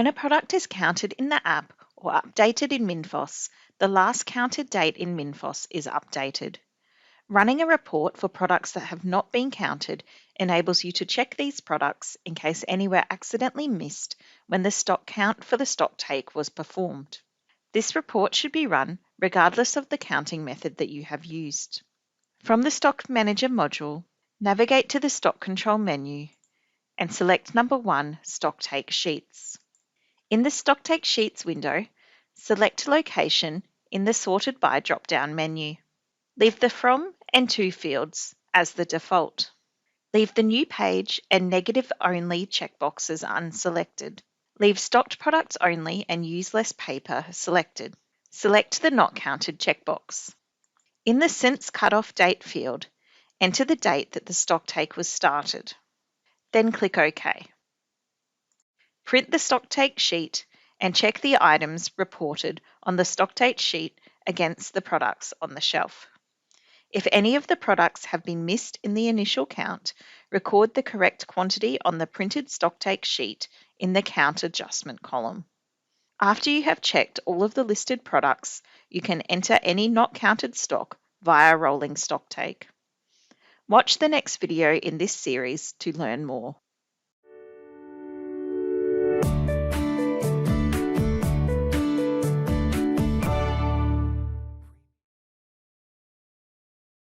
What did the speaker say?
When a product is counted in the app or updated in Minfos, the last counted date in Minfos is updated. Running a report for products that have not been counted enables you to check these products in case any were accidentally missed when the stock count for the stock take was performed. This report should be run regardless of the counting method that you have used. From the Stock Manager module, navigate to the Stock Control menu and select number 1, Stocktake Sheets. In the Stocktake Sheets window, select Location in the Sorted By drop-down menu. Leave the From and To fields as the default. Leave the New Page and Negative Only checkboxes unselected. Leave Stocked Products Only and Use Less Paper selected. Select the Not Counted checkbox. In the Since Cutoff Date field, enter the date that the stocktake was started. Then click OK. Print the stocktake sheet and check the items reported on the stocktake sheet against the products on the shelf. If any of the products have been missed in the initial count, record the correct quantity on the printed stocktake sheet in the Count Adjustment column. After you have checked all of the listed products, you can enter any not counted stock via rolling stocktake. Watch the next video in this series to learn more.